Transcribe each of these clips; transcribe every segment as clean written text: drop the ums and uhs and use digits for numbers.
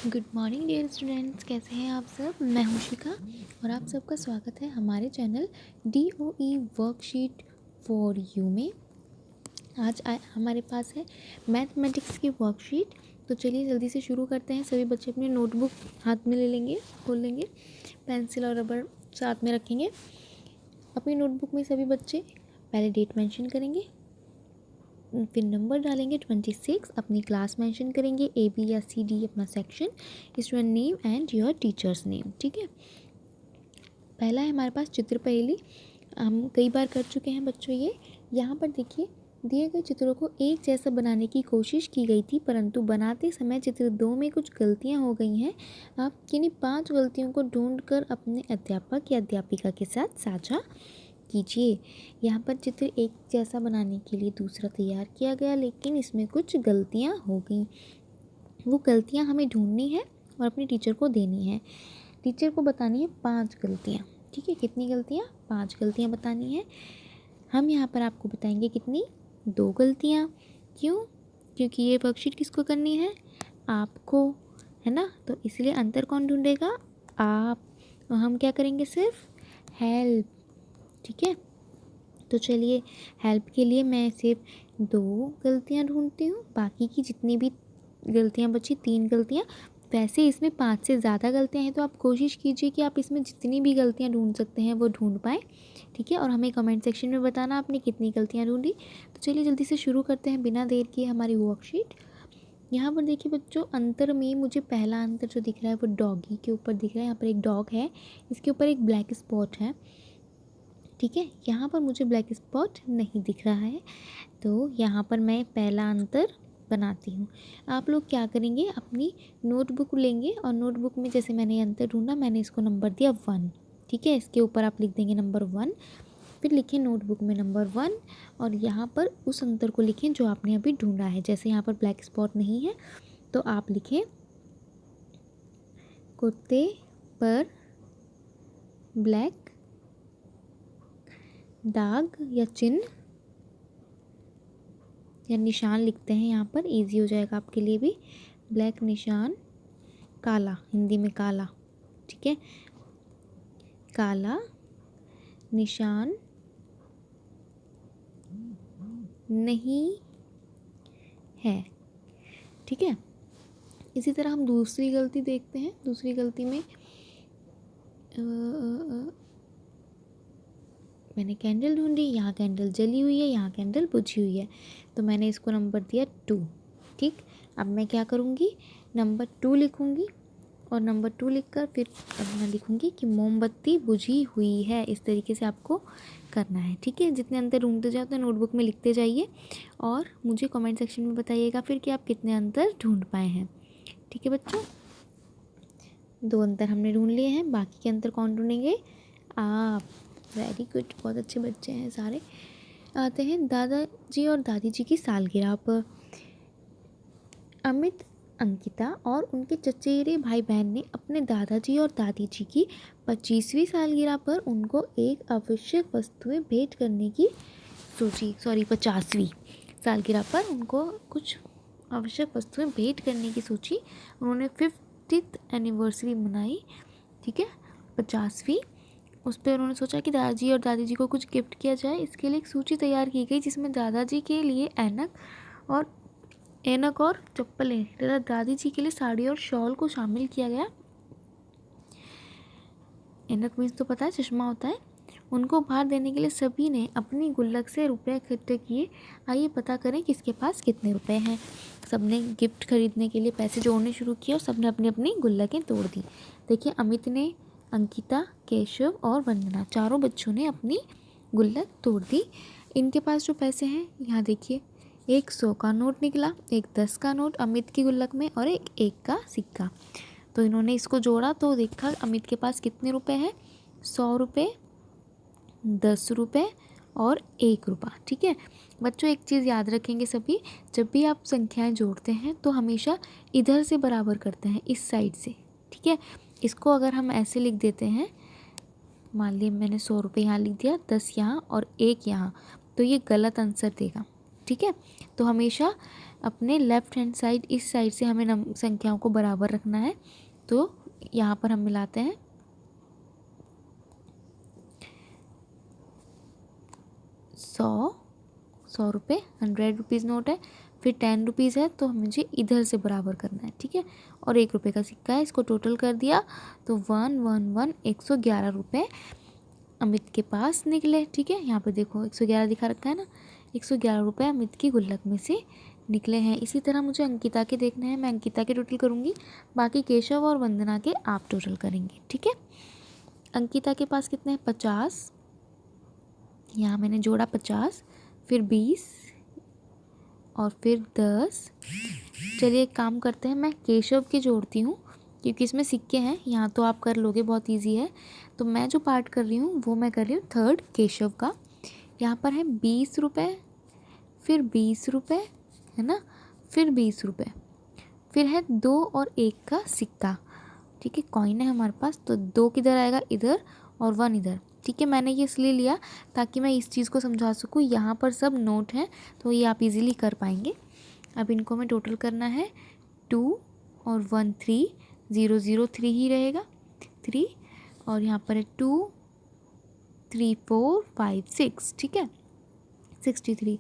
Good morning dear students, कैसे हैं आप सब। मैं हूं शिखा और आप सबका स्वागत है हमारे channel DOE worksheet for you में। आज हमारे पास है मैथमेटिक्स की वर्कशीट। तो चलिए जल्दी से शुरू करते हैं। सभी बच्चे अपनी नोटबुक हाथ में ले लेंगे, खोल लेंगे, पेंसिल और रबड़ साथ में रखेंगे। अपनी नोटबुक में सभी बच्चे पहले डेट मेंशन करेंगे, फिर नंबर डालेंगे 26, अपनी क्लास मेंशन करेंगे, AB या CD अपना section, student name and your teachers name. ठीक है। पहला है हमारे पास चित्र पहेली। हम कई बार कर चुके हैं बच्चों ये। यहाँ पर देखिए, दिए गए चित्रों को एक जैसा बनाने की कोशिश की गई थी, परंतु बनाते समय चित्र 2 में कुछ गलतियाँ हो गई हैं। आप किन्हीं 5 गलतियों को ढूंढकर अपने अध्यापक या अध्यापिका के साथ साझा कीजिए। यहाँ पर चित्र एक जैसा बनाने के लिए दूसरा तैयार किया गया, लेकिन इसमें कुछ गलतियाँ हो गई। वो गलतियाँ हमें ढूंढनी है और अपने टीचर को देनी है। टीचर को बतानी है 5 गलतियाँ। ठीक है, कितनी गलतियाँ? 5 गलतियाँ बतानी है। हम यहाँ पर आपको बताएंगे कितनी? 2 गलतियाँ। क्यों? क्योंकि ये वर्कशीट किसको करनी है? आपको, है ना। तो इसलिए अंतर कौन ढूंढेगा? आप। और हम क्या करेंगे? सिर्फ हेल्प। ठीक है। तो चलिए, हेल्प के लिए मैं सिर्फ 2 गलतियाँ ढूंढती हूँ, बाकी की जितनी भी गलतियाँ बची 3 गलतियाँ। वैसे इसमें 5 से ज़्यादा गलतियाँ हैं, तो आप कोशिश कीजिए कि आप इसमें जितनी भी गलतियाँ ढूंढ सकते हैं वो ढूंढ पाएँ। ठीक है। और हमें कमेंट सेक्शन में बताना आपने कितनी गलतियाँ ढूंढी। तो चलिए जल्दी से शुरू करते हैं बिना देर किए हमारी वर्कशीट। यहाँ पर देखिए बच्चों, अंतर में मुझे पहला अंतर जो दिख रहा है वो डॉगी के ऊपर दिख रहा है। यहाँ पर एक डॉग है, इसके ऊपर एक ब्लैक स्पॉट है। ठीक है। यहाँ पर मुझे ब्लैक स्पॉट नहीं दिख रहा है, तो यहाँ पर मैं पहला अंतर बनाती हूँ। आप लोग क्या करेंगे? अपनी नोटबुक लेंगे और नोटबुक में जैसे मैंने अंतर ढूंढा, मैंने इसको नंबर दिया 1। ठीक है। इसके ऊपर आप लिख देंगे नंबर 1, फिर लिखें नोटबुक में नंबर 1 और यहाँ पर उस अंतर को लिखें जो आपने अभी ढूंढा है। जैसे यहाँ पर ब्लैक स्पॉट नहीं है, तो आप लिखें कुत्ते पर ब्लैक दाग या चिन्ह या निशान लिखते हैं। यहाँ पर इजी हो जाएगा आपके लिए भी। ब्लैक निशान, काला, हिंदी में काला। ठीक है। काला निशान नहीं है। ठीक है। इसी तरह हम दूसरी गलती देखते हैं। दूसरी गलती में मैंने कैंडल ढूंढी, यहाँ कैंडल जली हुई है, यहाँ कैंडल बुझी हुई है, तो मैंने इसको नंबर दिया 2। ठीक। अब मैं क्या करूँगी? नंबर 2 लिखूँगी और नंबर 2 लिखकर फिर अब मैं लिखूँगी कि मोमबत्ती बुझी हुई है। इस तरीके से आपको करना है। ठीक है। जितने अंतर ढूंढते जाओ तो नोटबुक में लिखते जाइए और मुझे कमेंट सेक्शन में बताइएगा फिर कि आप कितने अंतर ढूंढ पाए हैं। ठीक है बच्चों, 2 अंतर हमने ढूंढ लिए हैं, बाकी के अंतर कौन ढूंढेंगे? आप। वेरी गुड, बहुत अच्छे बच्चे हैं सारे। आते हैं दादाजी और दादी जी की सालगिरह पर। अमित, अंकिता और उनके चचेरे भाई बहन ने अपने दादाजी और दादी जी की 25वीं सालगिरह पर उनको एक आवश्यक वस्तुएं भेंट करने की सोची। 50वीं सालगिरह पर उनको कुछ आवश्यक वस्तुएं भेंट करने की सोची। उन्होंने 50th एनिवर्सरी मनाई। ठीक है, 50वीं। उस पर उन्होंने सोचा कि दादाजी और दादी जी को कुछ गिफ्ट किया जाए। इसके लिए एक सूची तैयार की गई जिसमें दादाजी के लिए ऐनक और चप्पलें तथा दादी जी के लिए साड़ी और शॉल को शामिल किया गया। ऐनक मीन्स तो पता है, चश्मा होता है। उनको उपहार देने के लिए सभी ने अपनी गुल्लक से रुपए इकट्ठे किए। आइए पता करें किसके पास कितने रुपए हैं। सबने गिफ्ट खरीदने के लिए पैसे जोड़ने शुरू किए और सबने अपनी अपनी गुल्लकें तोड़ दी। देखिए, अमित ने, अंकिता, केशव और वंदना, चारों बच्चों ने अपनी गुल्लक तोड़ दी। इनके पास जो पैसे हैं, यहाँ देखिए, एक 100 का नोट निकला, एक 10 का नोट अमित की गुल्लक में और एक 1 का सिक्का। तो इन्होंने इसको जोड़ा तो देखा अमित के पास कितने रुपए हैं? 100 रुपये, 10 रुपये और 1 रुपया। ठीक है बच्चों, एक चीज़ याद रखेंगे सभी, जब भी आप संख्याएं जोड़ते हैं तो हमेशा इधर से बराबर करते हैं, इस साइड से। ठीक है। इसको अगर हम ऐसे लिख देते हैं, मान लीजिए मैंने 100 रुपये यहाँ लिख दिया, 10 यहाँ और 1 यहाँ, तो ये गलत आंसर देगा। ठीक। ठीक है। तो हमेशा अपने लेफ्ट हैंड साइड, इस साइड से हमें संख्याओं को बराबर रखना है। तो यहाँ पर हम मिलाते हैं 100 रुपये, 100 रुपीज़ नोट है, फिर 10 रुपीज़ है तो मुझे इधर से बराबर करना है, ठीक है। और 1 रुपये का सिक्का है, इसको टोटल कर दिया तो 111 रुपये अमित के पास निकले, ठीक है। यहाँ पे देखो 111 दिखा रखा है ना, 111 रुपये अमित की गुल्लक में से निकले हैं। इसी तरह मुझे अंकिता के देखने हैं, मैं अंकिता के टोटल करूँगी, बाकी केशव और वंदना के आप टोटल करेंगे, ठीक है। अंकिता के पास कितने हैं? 50, यहाँ मैंने जोड़ा 50, फिर 20 और फिर 10। चलिए एक काम करते हैं, मैं केशव के जोड़ती हूँ क्योंकि इसमें सिक्के हैं। यहाँ तो आप कर लोगे, बहुत इजी है। तो मैं जो पार्ट कर रही हूँ वो मैं कर रही हूँ थर्ड केशव का। यहाँ पर है 20 रुपये, फिर 20 रुपये, है ना, फिर 20 रुपये, फिर है 2 और 1 का सिक्का, ठीक है। कॉइन है हमारे पास, तो 2 किधर आएगा? इधर, और 1 इधर, ठीक है। मैंने ये इसलिए लिया ताकि मैं इस चीज़ को समझा सकूँ। यहाँ पर सब नोट हैं तो ये आप इजीली कर पाएंगे। अब इनको मैं टोटल करना है, 2 और 1 3, 0 0 3 ही रहेगा, 3, और यहाँ पर है 2 3 4 5 6, ठीक है, 63।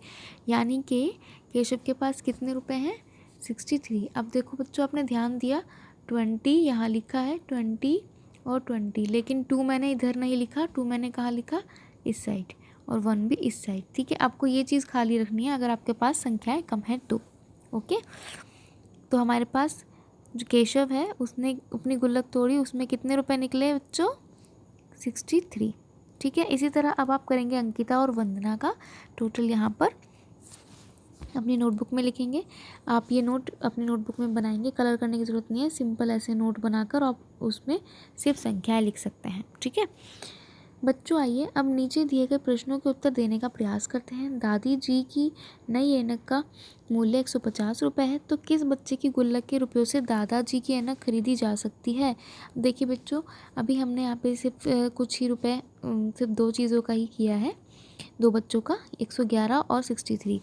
यानी कि केशव के पास कितने रुपए हैं? 63। अब देखो बच्चों, आपने ध्यान दिया 20 यहाँ लिखा है, 20 और 20, लेकिन 2 मैंने इधर नहीं लिखा, 2 मैंने कहाँ लिखा? इस साइड, और 1 भी इस साइड, ठीक है। आपको ये चीज़ खाली रखनी है अगर आपके पास संख्याएं कम है तो, ओके। तो हमारे पास जो केशव है उसने अपनी गुल्लक तोड़ी, उसमें कितने रुपए निकले बच्चों? 63, ठीक है। इसी तरह अब आप करेंगे अंकिता और वंदना का टोटल, यहाँ पर अपनी नोटबुक में लिखेंगे। आप ये नोट अपनी नोटबुक में बनाएंगे, कलर करने की ज़रूरत नहीं है, सिंपल ऐसे नोट बनाकर आप उसमें सिर्फ संख्याएं लिख सकते हैं, ठीक है। बच्चों आइए अब नीचे दिए गए प्रश्नों के उत्तर देने का प्रयास करते हैं। दादी जी की नई ऐनक का मूल्य 150 रुपये है, तो किस बच्चे की गुल्लक के रुपयों से दादाजी की ऐनक खरीदी जा सकती है? देखिए बच्चों, अभी हमने यहाँ पे सिर्फ कुछ ही रुपए, सिर्फ 2 चीज़ों का ही किया है, 2 बच्चों का, 111 और 63।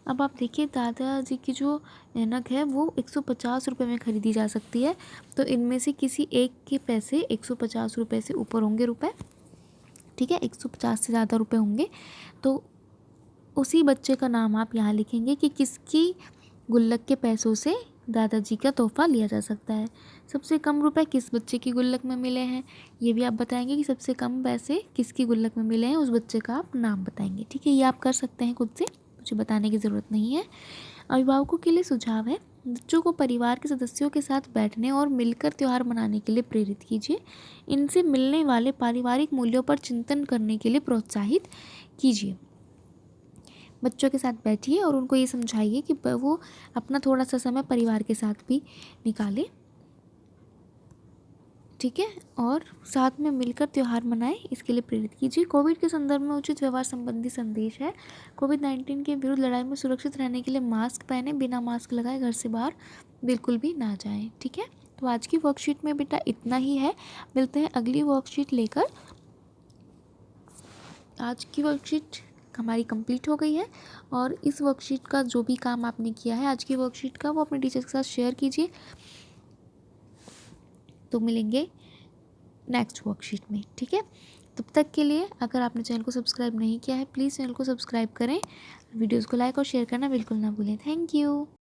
अब आप देखिए दादाजी की जो ऐनक है वो 150 रुपये में ख़रीदी जा सकती है, तो इनमें से किसी एक के पैसे 150 रुपये से ऊपर होंगे रुपए, ठीक है, 150 से ज़्यादा रुपए होंगे, तो उसी बच्चे का नाम आप यहाँ लिखेंगे कि किसकी गुल्लक के पैसों से दादाजी का तोहफ़ा लिया जा सकता है। सबसे कम रुपए किस बच्चे की गुल्लक में मिले हैं, ये भी आप बताएंगे कि सबसे कम पैसे किसकी गुल्लक में मिले हैं, उस बच्चे का आप नाम बताएंगे, ठीक है। ये आप कर सकते हैं खुद से, मुझे बताने की ज़रूरत नहीं है। अभिभावकों के लिए सुझाव है, बच्चों को परिवार के सदस्यों के साथ बैठने और मिलकर त्यौहार मनाने के लिए प्रेरित कीजिए। इनसे मिलने वाले पारिवारिक मूल्यों पर चिंतन करने के लिए प्रोत्साहित कीजिए। बच्चों के साथ बैठिए और उनको ये समझाइए कि वो अपना थोड़ा सा समय परिवार के साथ भी निकाले, ठीक है, और साथ में मिलकर त्यौहार मनाएं, इसके लिए प्रेरित कीजिए। कोविड के संदर्भ में उचित व्यवहार संबंधी संदेश है। कोविड-19 के विरुद्ध लड़ाई में सुरक्षित रहने के लिए मास्क पहने, बिना मास्क लगाए घर से बाहर बिल्कुल भी ना जाएं, ठीक है। तो आज की वर्कशीट में बेटा इतना ही है, मिलते हैं अगली वर्कशीट लेकर। आज की वर्कशीट हमारी कंप्लीट हो गई है, और इस वर्कशीट का जो भी काम आपने किया है आज की वर्कशीट का, वो अपने टीचर्स के साथ शेयर कीजिए। तो मिलेंगे नेक्स्ट वर्कशीट में, ठीक है। तब तक के लिए अगर आपने चैनल को सब्सक्राइब नहीं किया है, प्लीज़ चैनल को सब्सक्राइब करें, वीडियोज़ को लाइक और शेयर करना बिल्कुल ना भूलें। Thank you.